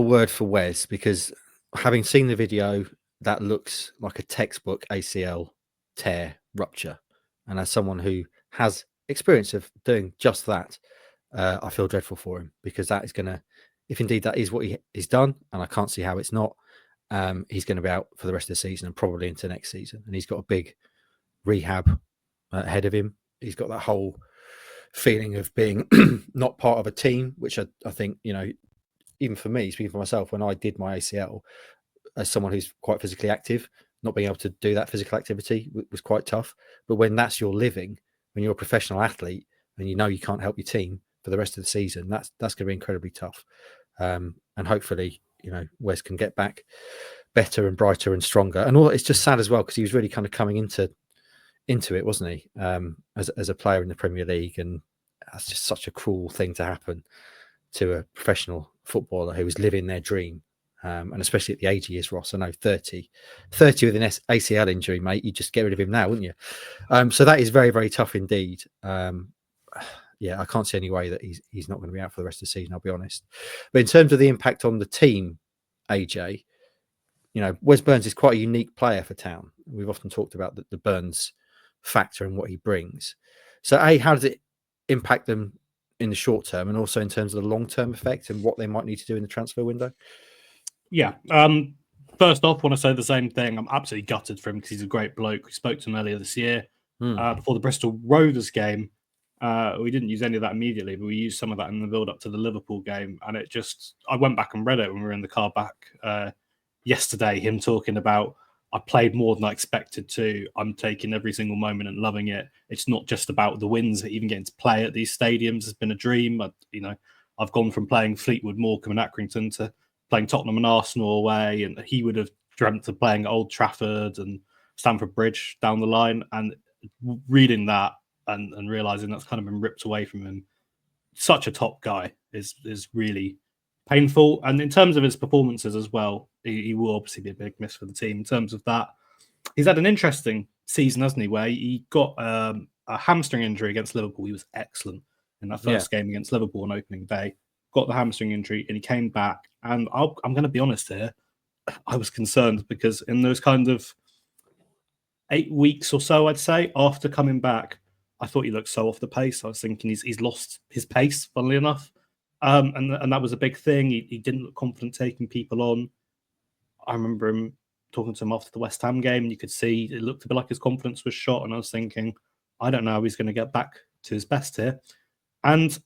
a word for Wes, because having seen the video, that looks like a textbook ACL tear rupture. And as someone who has experience of doing just that, I feel dreadful for him, because that is going to, if indeed that is what he's done, and I can't see how it's not, he's going to be out for the rest of the season and probably into next season. And he's got a big rehab ahead of him. He's got that whole feeling of being not part of a team, which I think, even for me, speaking for myself, when I did my ACL, as someone who's quite physically active, not being able to do that physical activity was quite tough. But when that's your living, when you're a professional athlete and you can't help your team for the rest of the season, that's going to be incredibly tough. And hopefully, Wes can get back better and brighter and stronger. And it's just sad as well, because he was really kind of coming into it, wasn't he? As a player in the Premier League, and that's just such a cruel thing to happen to a professional footballer who was living their dream. And especially at the age he is, Ross. I know 30 with an ACL injury, mate, you just get rid of him now, wouldn't you? So that is very, very tough indeed. I can't see any way that he's not going to be out for the rest of the season, I'll be honest. But in terms of the impact on the team, AJ, Wes Burns is quite a unique player for Town. We've often talked about the Burns factor and what he brings. So how does it impact them in the short term, and also in terms of the long-term effect and what they might need to do in the transfer window? Yeah. First off, I want to say the same thing. I'm absolutely gutted for him because he's a great bloke. We spoke to him earlier this year before the Bristol Rovers game. We didn't use any of that immediately, but we used some of that in the build-up to the Liverpool game. And I went back and read it when we were in the car back yesterday, him talking about, I played more than I expected to. I'm taking every single moment and loving it. It's not just about the wins. Even getting to play at these stadiums has been a dream. I've gone from playing Fleetwood, Morecambe and Accrington to playing Tottenham and Arsenal away, and he would have dreamt of playing at Old Trafford and Stamford Bridge down the line. And reading that and realising that's kind of been ripped away from him, such a top guy, is really painful. And in terms of his performances as well, he will obviously be a big miss for the team. In terms of that, he's had an interesting season, hasn't he, where he got a hamstring injury against Liverpool. He was excellent in that first game against Liverpool on opening day. Got the hamstring injury and he came back. And I'm going to be honest here, I was concerned because in those kind of 8 weeks or so, I'd say, after coming back, I thought he looked so off the pace. I was thinking he's lost his pace, funnily enough. And that was a big thing. He didn't look confident taking people on. I remember him talking to him after the West Ham game, and you could see it looked a bit like his confidence was shot. And I was thinking, I don't know how he's going to get back to his best here. And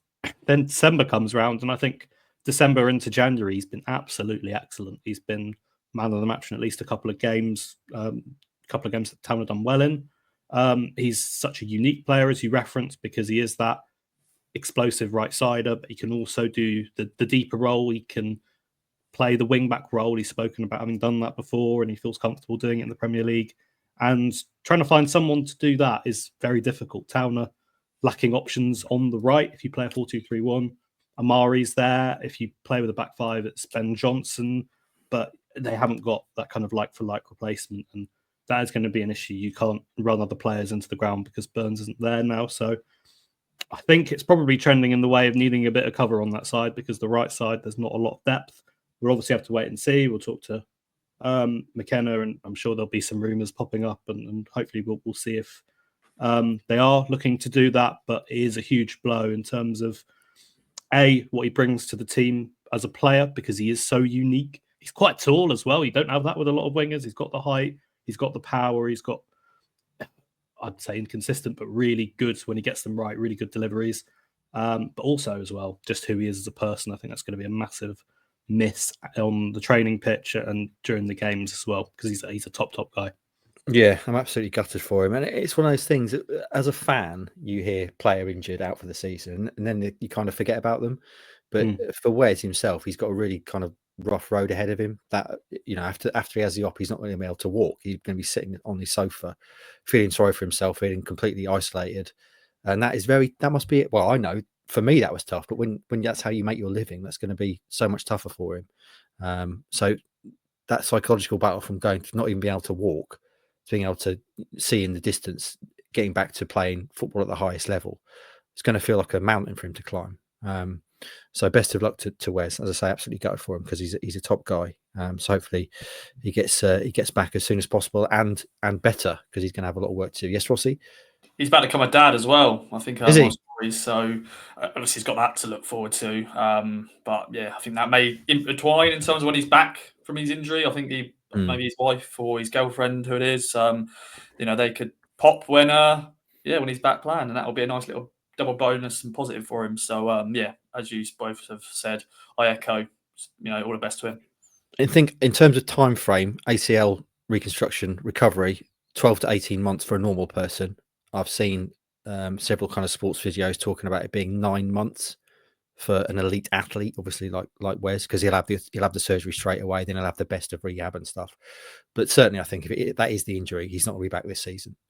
then December comes around, and I think December into January, he's been absolutely excellent. He's been man of the match in at least a couple of games that Town have done well in. He's such a unique player, as you referenced, because he is that explosive right-sider, but he can also do the deeper role. He can play the wing-back role. He's spoken about having done that before, and he feels comfortable doing it in the Premier League. And trying to find someone to do that is very difficult. Town are lacking options on the right if you play a 4-2-3-1. Amari's there. If you play with a back five, it's Ben Johnson, but they haven't got that kind of like-for-like replacement, and that is going to be an issue. You can't run other players into the ground because Burns isn't there now. So I think it's probably trending in the way of needing a bit of cover on that side, because the right side, there's not a lot of depth. We'll obviously have to wait and see. We'll talk to McKenna, and I'm sure there'll be some rumours popping up, and hopefully we'll see if they are looking to do that. But it is a huge blow in terms of what he brings to the team as a player, because he is so unique. He's quite tall as well. You don't have that with a lot of wingers. He's got the height, he's got the power, he's got, I'd say, inconsistent, but really good when he gets them right, really good deliveries. But also as well, just who he is as a person. I think that's going to be a massive miss on the training pitch and during the games as well, because he's a top guy. Yeah, I'm absolutely gutted for him. And it's one of those things that, as a fan, you hear player injured out for the season, and then you kind of forget about them. But for Wes himself, he's got a really kind of rough road ahead of him. That, after he has the op, he's not going to be able to walk. He's going to be sitting on his sofa, feeling sorry for himself, feeling completely isolated. And that must be it. Well, I know for me that was tough, but when that's how you make your living, that's going to be so much tougher for him. So that psychological battle from going to not even be able to walk, being able to see in the distance, getting back to playing football at the highest level, it's going to feel like a mountain for him to climb. So best of luck to Wes. As I say, absolutely gutted for him because he's a top guy. So hopefully he gets back as soon as possible and better, because he's going to have a lot of work to do. Yes, Rossi? He's about to become a dad as well, I think. Is he? Stories, so obviously he's got that to look forward to. But yeah, I think that may intertwine in terms of when he's back from his injury. I think maybe his wife or his girlfriend, who it is, they could pop when he's back playing, and that will be a nice little double bonus and positive for him. So as you both have said, I echo. All the best to him. I think in terms of time frame, ACL reconstruction recovery, 12 to 18 months for a normal person. I've seen several kind of sports videos talking about it being 9 months for an elite athlete, obviously like Wes, because he'll have the surgery straight away, then he'll have the best of rehab and stuff. But certainly, I think if that is the injury, he's not going to be back this season.